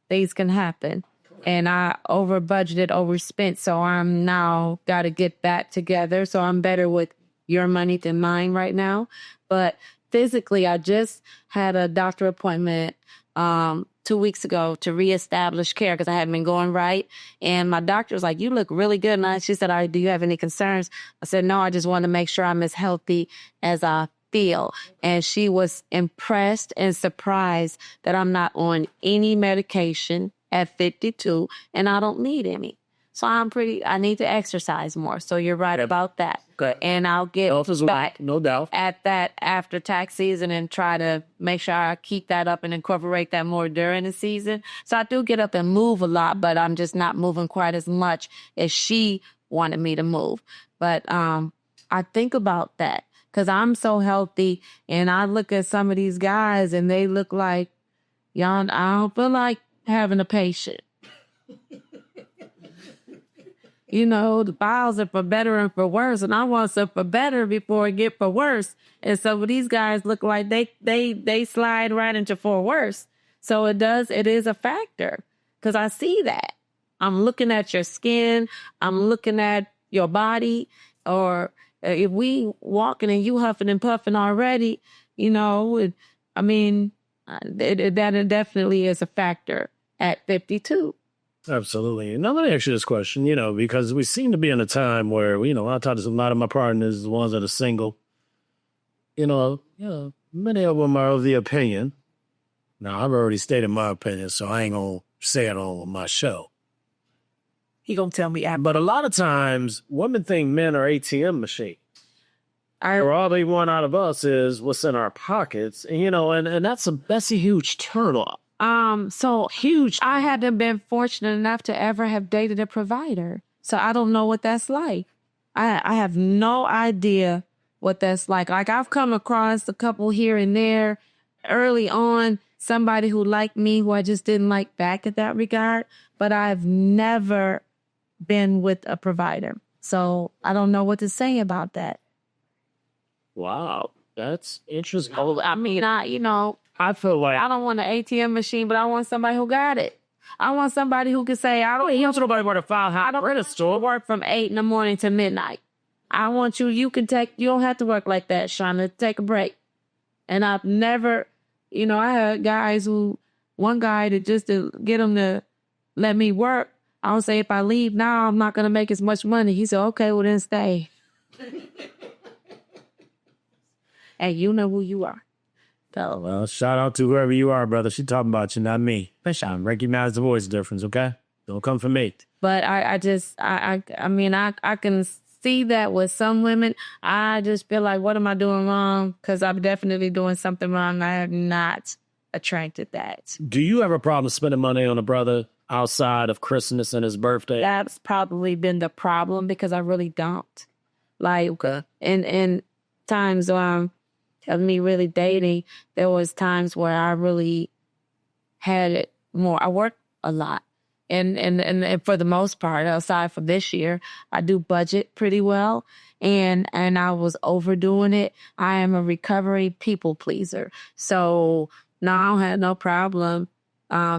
things can happen. And I over budgeted, overspent. So I'm now got to get that together. So I'm better with your money than mine right now. But physically, I just had a doctor appointment 2 weeks ago to reestablish care because I hadn't been going right. And my doctor was like, you look really good. And she said, all right, do you have any concerns? I said, no, I just want to make sure I'm as healthy as I feel. And she was impressed and surprised that I'm not on any medication at 52 and I don't need any. So I need to exercise more. So you're right about that. Good. And I'll get back no doubt at that after tax season and try to make sure I keep that up and incorporate that more during the season. So I do get up and move a lot, but I'm just not moving quite as much as she wanted me to move. But I think about that because I'm so healthy and I look at some of these guys and they look like, y'all, I don't feel like having a patient. You know, the files are for better and for worse, and I want some for better before it get for worse. And so these guys look like they slide right into for worse. So it is a factor because I see that. I'm looking at your skin. I'm looking at your body. Or if we walking and you huffing and puffing already, you know, that definitely is a factor at 52. Absolutely. Now, let me ask you this question, you know, because we seem to be in a time where, you know, I talk to a lot of my partners, the ones that are single, you know, many of them are of the opinion. Now, I've already stated my opinion, so I ain't going to say it on my show. He going to tell me. But a lot of times, women think men are ATM machines. Or all they want out of us is what's in our pockets, and, you know, and that's a huge turnoff. So huge. I hadn't been fortunate enough to ever have dated a provider. So I don't know what that's like. I have no idea what that's like. Like I've come across a couple here and there early on, somebody who liked me who I just didn't like back at that regard, but I've never been with a provider. So I don't know what to say about that. Wow. That's interesting. Oh, I mean, I feel like I don't want an ATM machine, but I want somebody who got it. I want somebody who can say, I don't work from 8 in the morning to midnight. I want you don't have to work like that, Shawna. Take a break. And I've never, I had guys one guy that just to get him to let me work, I don't say if I leave now, I'm not going to make as much money. He said, okay, well then stay. Hey, you know who you are. So, Well, shout out to whoever you are, brother. She talking about you, not me. I recognize the voice difference, okay? Don't come for me. but I mean, I can see that with some women. I just feel like, what am I doing wrong? Because I'm definitely doing something wrong. I am not attracted that. Do you have a problem spending money on a brother outside of Christmas and his birthday? That's probably been the problem because I really don't. Like, in times of me really dating, there was times where I really had it more. I work a lot. And for the most part, aside from this year, I do budget pretty well. And I was overdoing it. I am a recovery people pleaser. So no, I don't have no problem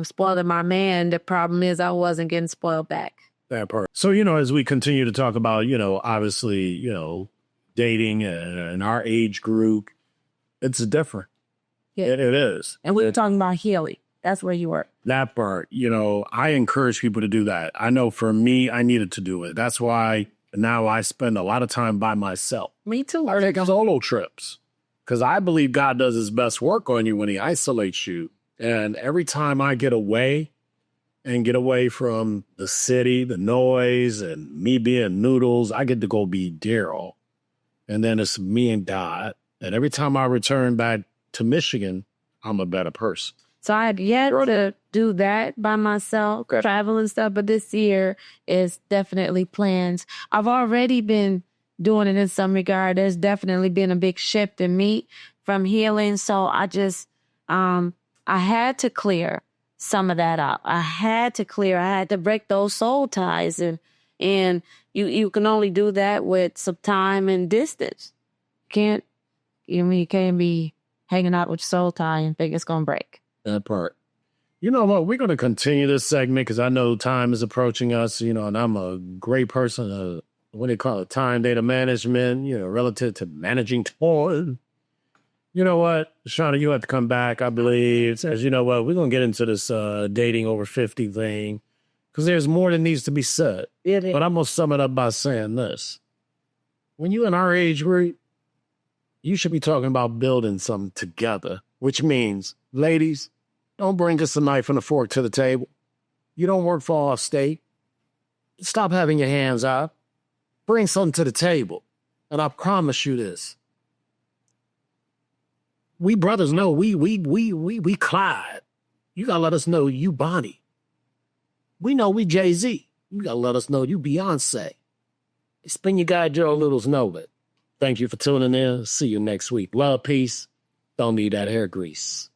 spoiling my man. The problem is I wasn't getting spoiled back. That part. So, as we continue to talk about, obviously, dating and our age group, it's different. Yeah. It is. And we were talking about healing. That's where you were. That part, I encourage people to do that. I know for me, I needed to do it. That's why now I spend a lot of time by myself. Me too. I take solo trips because I believe God does his best work on you when he isolates you. And every time I get away from the city, the noise, and me being Noodles, I get to go be Darryl. And then it's me and God. And every time I return back to Michigan, I'm a better person. So I had yet to do that by myself, travel and stuff. But this year is definitely plans. I've already been doing it in some regard. There's definitely been a big shift in me from healing. So I just, I had to clear some of that out. I had to break those soul ties. And you can only do that with some time and distance. You can't be hanging out with your soul tie and think it's going to break. That part. You know what? We're going to continue this segment because I know time is approaching us, and I'm a great person, what do you call it? Time data management, relative to managing time. You know what? Shawna, you have to come back, I believe. Says, you know what? We're going to get into this dating over 50 thing because there's more that needs to be said. But I'm going to sum it up by saying this. When you're in our age group, you should be talking about building something together, which means, ladies, don't bring us a knife and a fork to the table. You don't work for our state. Stop having your hands out. Bring something to the table. And I promise you this. We brothers know we Clyde. You gotta let us know you Bonnie. We know we Jay-Z. You gotta let us know you Beyonce. Spin your guy Joe Littles know it. Thank you for tuning in. See you next week. Love, peace. Don't need that hair grease.